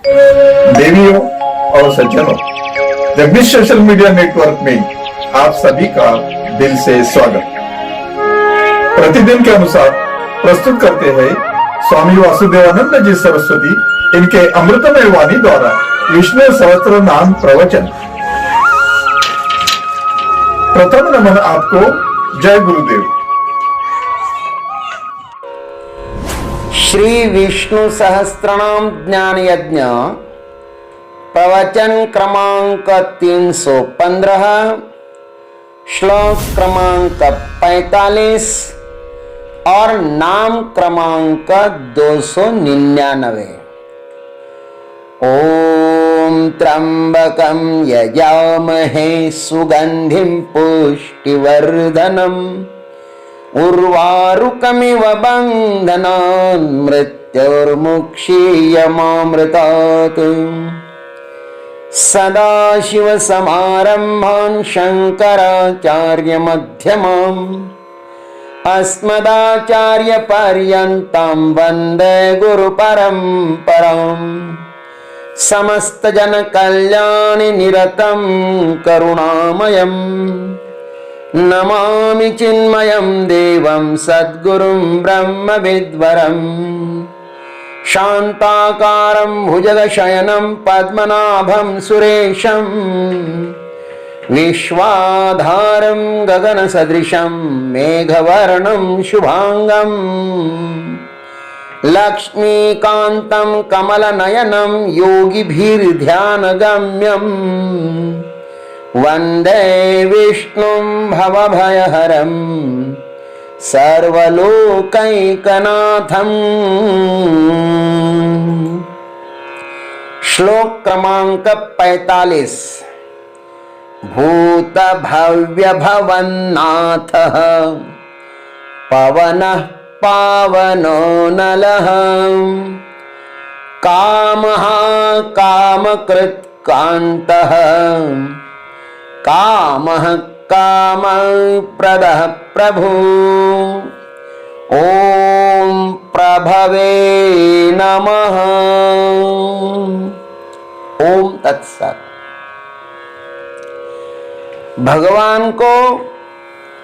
देवियों और सज्जनों, जगदीश सोशल मीडिया नेटवर्क में आप सभी का दिल से स्वागत। प्रतिदिन के अनुसार प्रस्तुत करते हैं स्वामी वासुदेवानंद जी सरस्वती इनके अमृतमय वाणी द्वारा विष्णु सहस्त्र नाम प्रवचन। प्रथम नमन आपको। जय गुरुदेव। श्री विष्णु सहस्त्रनाम ज्ञान यज्ञ प्रवचन क्रमांक 315, श्लोक क्रमांक 45 और नाम क्रमांक 299। ओम त्र्यंबकं यजामहे सुगंधिं पुष्टिवर्धनम् उर्वारुकमिव बन्धनान् मृत्युर्मुक्षीयमामृतात्। सदाशिवसमारम्भान् शङ्कराचार्यमध्यमाम् अस्मदाचार्यपर्यन्तां वन्दे गुरुपरम्पराम्। समस्तजनकल्याणि निरतं करुणामयम् नमामि चिन्मयं देवं सद्गुरुं ब्रह्मविद्वरम्। शान्ताकारं भुजगशयनं पद्मनाभं सुरेशं विश्वाधारं गगनसदृशं मेघवर्णं शुभांगं लक्ष्मीकान्तं कमलनयनं योगिभिर्ध्यानगम्यम् वन्दे विष्णुं भवभयहरं सर्वलोकैकनाथम्। श्लोक क्रमांक 45। भूतभव्यभवन्नाथः पवनः पावनो नलः कामः कामकृत् कान्तः कामः कामप्रदः प्रभु। ओम प्रभवे नमः। ओम तत्सत। भगवान को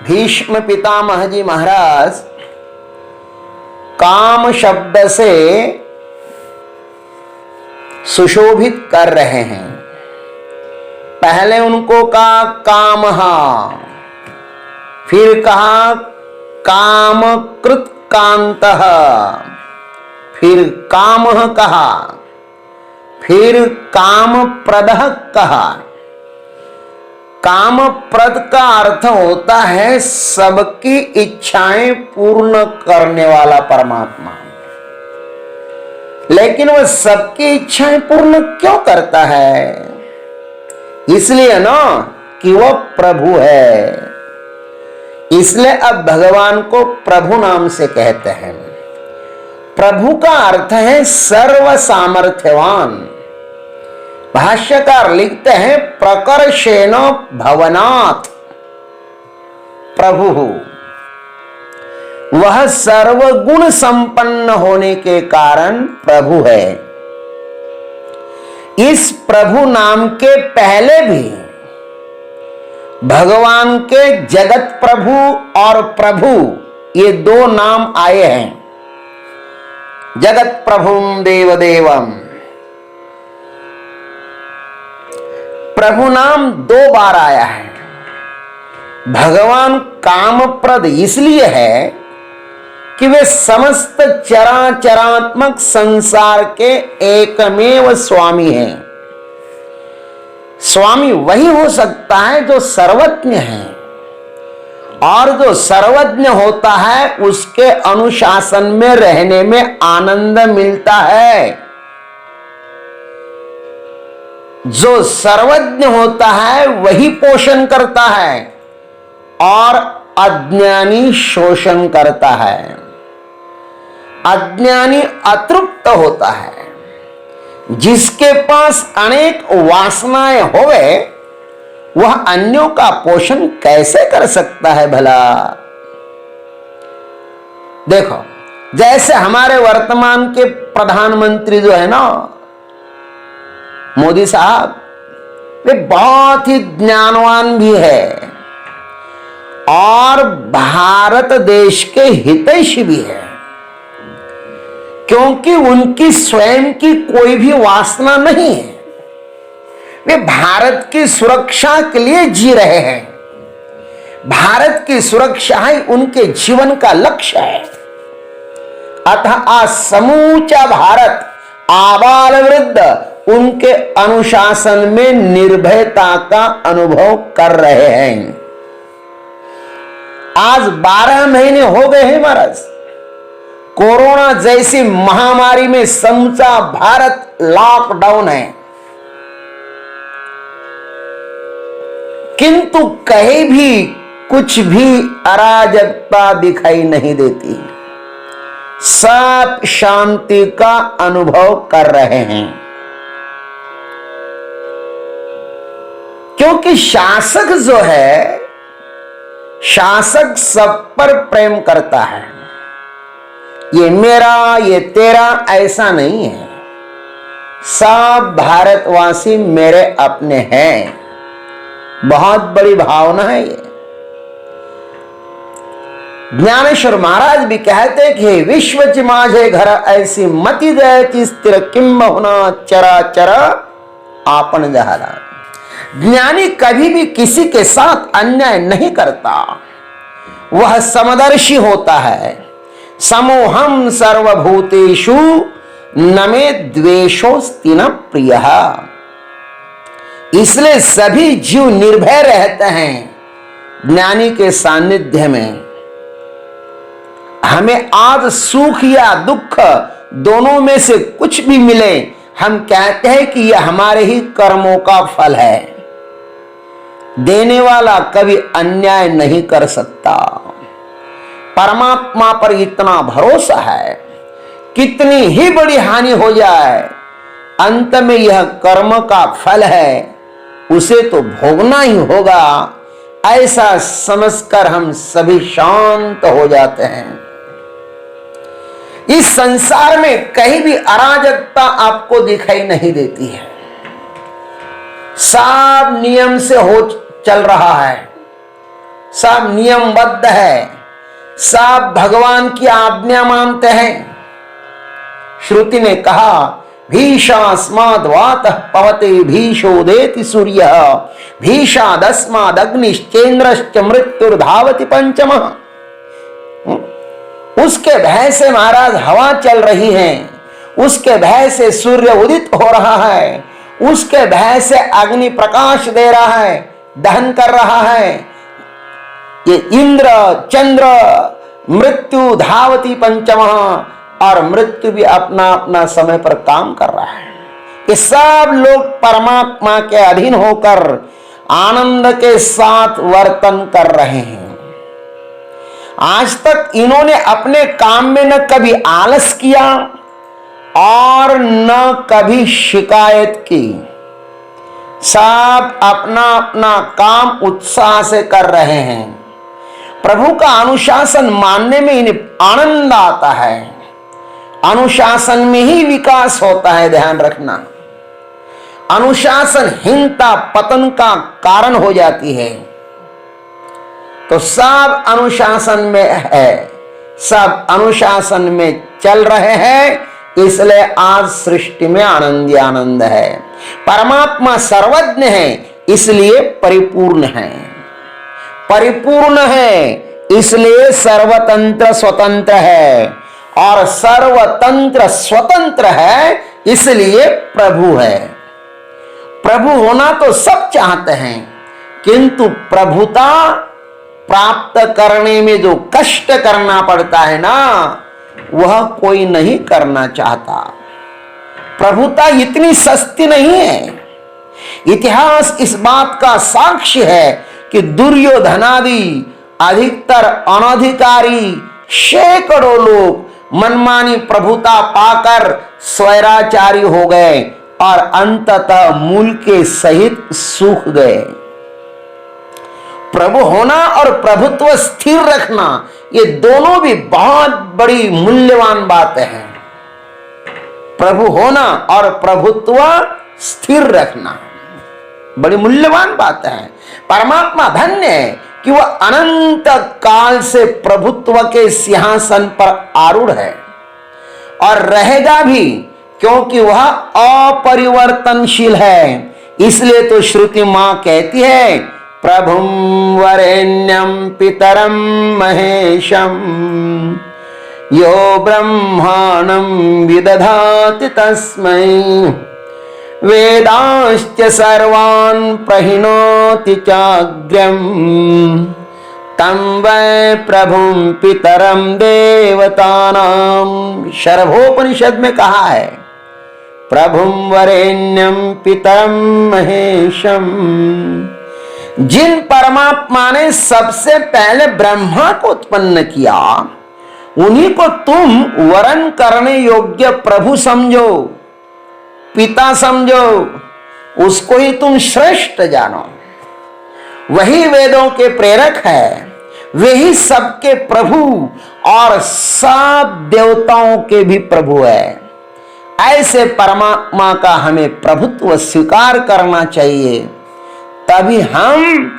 भीष्म पितामह जी महाराज काम शब्द से सुशोभित कर रहे हैं। पहले उनको कहा कामहा, फिर कहा कामकृत कांतः, फिर कामः कहा, फिर कामप्रदः कहा। कामप्रद का अर्थ होता है सबकी इच्छाएं पूर्ण करने वाला परमात्मा। लेकिन वह सबकी इच्छाएं पूर्ण क्यों करता है? इसलिए ना कि वह प्रभु है। इसलिए अब भगवान को प्रभु नाम से कहते हैं। प्रभु का अर्थ है सर्व सामर्थ्यवान। भाष्यकार लिखते हैं प्रकर्षेण भवनात् प्रभु। वह सर्वगुण संपन्न होने के कारण प्रभु है। इस प्रभु नाम के पहले भी भगवान के जगत प्रभु और प्रभु ये दो नाम आए हैं। जगत प्रभुम देवदेवम, प्रभु नाम 2 बार आया है। भगवान कामप्रद इसलिए है कि वे समस्त चराचरात्मक संसार के एकमेव स्वामी हैं। स्वामी वही हो सकता है जो सर्वज्ञ है, और जो सर्वज्ञ होता है उसके अनुशासन में रहने में आनंद मिलता है। जो सर्वज्ञ होता है वही पोषण करता है और अज्ञानी शोषण करता है। अज्ञानी अतृप्त होता है। जिसके पास अनेक वासनाएं होवे वह अन्यों का पोषण कैसे कर सकता है भला? देखो, जैसे हमारे वर्तमान के प्रधानमंत्री जो है ना, मोदी साहब वे बहुत ही ज्ञानवान भी है और भारत देश के हितैषी भी है, क्योंकि उनकी स्वयं की कोई भी वासना नहीं है। वे भारत की सुरक्षा के लिए जी रहे हैं। भारत की सुरक्षा ही उनके जीवन का लक्ष्य है। अतः आज समूचा भारत आबाल वृद्ध उनके अनुशासन में निर्भयता का अनुभव कर रहे हैं। आज 12 महीने हो गए हैं महाराज। कोरोना जैसी महामारी में समूचा भारत लॉकडाउन है, किंतु कहीं भी कुछ भी अराजकता दिखाई नहीं देती। सब शांति का अनुभव कर रहे हैं, क्योंकि शासक जो है, शासक सब पर प्रेम करता है। ये मेरा, ये तेरा ऐसा नहीं है। सब भारतवासी मेरे अपने हैं। बहुत बड़ी भावना है ये। ज्ञानेश्वर महाराज भी कहते कि विश्व माझे घर ऐसी मति दयति स्थिर किम बहुना चरा चरा आपन जहला। ज्ञानी कभी भी किसी के साथ अन्याय नहीं करता, वह समदर्शी होता है। समोहम सर्वभूतेषु न मे द्वेषोस्ति न प्रियः। इसलिए सभी जीव निर्भय रहते हैं ज्ञानी के सानिध्य में। हमें आज सुख या दुख दोनों में से कुछ भी मिले, हम कहते हैं कि यह हमारे ही कर्मों का फल है। देने वाला कभी अन्याय नहीं कर सकता। परमात्मा पर इतना भरोसा है, कितनी ही बड़ी हानि हो जाए, अंत में यह कर्म का फल है, उसे तो भोगना ही होगा। ऐसा समझकर हम सभी शांत हो जाते हैं। इस संसार में कहीं भी अराजकता आपको दिखाई नहीं देती है। सब नियम से हो चल रहा है, सब नियमबद्ध है, सब भगवान की आज्ञा मानते हैं। श्रुति ने कहा भीषास्माद् वातः पवते भीषोदेति सूर्यः भीषादस्मादग्निश्चेन्द्रश्च मृत्युर्धावति पंचमः। उसके भय से महाराज हवा चल रही है, उसके भय से सूर्य उदित हो रहा है, उसके भय से अग्नि प्रकाश दे रहा है, दहन कर रहा है। ये इंद्र चंद्र मृत्यु धावती पंचमः, और मृत्यु भी अपना अपना समय पर काम कर रहा है। ये सब लोग परमात्मा के अधीन होकर आनंद के साथ वर्तन कर रहे हैं। आज तक इन्होंने अपने काम में न कभी आलस किया और न कभी शिकायत की। सब अपना अपना काम उत्साह से कर रहे हैं। प्रभु का अनुशासन मानने में इन्हें आनंद आता है। अनुशासन में ही विकास होता है, ध्यान रखना। अनुशासनहीनता पतन का कारण हो जाती है। तो सब अनुशासन में है, सब अनुशासन में चल रहे हैं, इसलिए आज सृष्टि में आनंद ही आनंद है। परमात्मा सर्वज्ञ है, इसलिए परिपूर्ण है। परिपूर्ण है, इसलिए सर्वतंत्र स्वतंत्र है, और सर्वतंत्र स्वतंत्र है, इसलिए प्रभु है। प्रभु होना तो सब चाहते हैं, किंतु प्रभुता प्राप्त करने में जो कष्ट करना पड़ता है ना, वह कोई नहीं करना चाहता। प्रभुता इतनी सस्ती नहीं है। इतिहास इस बात का साक्ष्य है कि दुर्योधनादि अधिकतर अनधिकारी सैकड़ों लोग मनमानी प्रभुता पाकर स्वैराचारी हो गए और अंततः मूल के सहित सूख गए। प्रभु होना और प्रभुत्व स्थिर रखना, ये दोनों भी बहुत बड़ी मूल्यवान बातें हैं। प्रभु होना और प्रभुत्व स्थिर रखना बड़ी मूल्यवान बात है। परमात्मा धन्य है कि वह अनंत काल से प्रभुत्व के सिंहासन पर आरूढ़ है और रहेगा भी, क्योंकि वह अपरिवर्तनशील है। इसलिए तो श्रुति मां कहती है, प्रभुं वरेण्यं पितरं महेशं यो ब्रह्माणं विदधाति तस्मै वेदांश्च सर्वान् प्रहिणोति चाग्र्यं तं वै प्रभुं पितरं देवतानां। शरभोपनिषद में कहा है, प्रभुं वरेण्यं पितरं महेशं। जिन परमात्मा ने सबसे पहले ब्रह्मा को उत्पन्न किया, उन्हीं को तुम वरण करने योग्य प्रभु समझो, पिता समझो, उसको ही तुम श्रेष्ठ जानो। वही वेदों के प्रेरक है, वही सबके प्रभु और सब देवताओं के भी प्रभु है। ऐसे परमात्मा का हमें प्रभुत्व स्वीकार करना चाहिए, तभी हम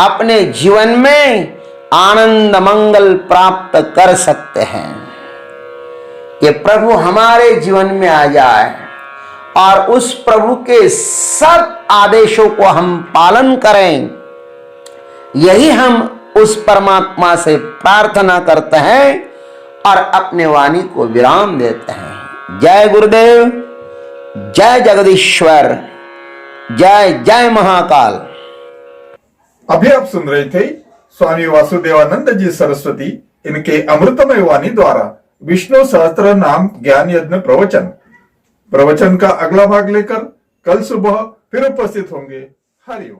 अपने जीवन में आनंद मंगल प्राप्त कर सकते हैं। कि प्रभु हमारे जीवन में आ जाए और उस प्रभु के सब आदेशों को हम पालन करें, यही हम उस परमात्मा से प्रार्थना करते हैं और अपने वाणी को विराम देते हैं। जय गुरुदेव, जय जगदीश्वर, जय जय महाकाल। अभी आप सुन रहे थे स्वामी वासुदेवानंद जी सरस्वती, इनके अमृतमय वाणी द्वारा विष्णु सहस्त्र नाम ज्ञान यज्ञ प्रवचन का अगला भाग लेकर कल सुबह फिर उपस्थित होंगे। हरिओम।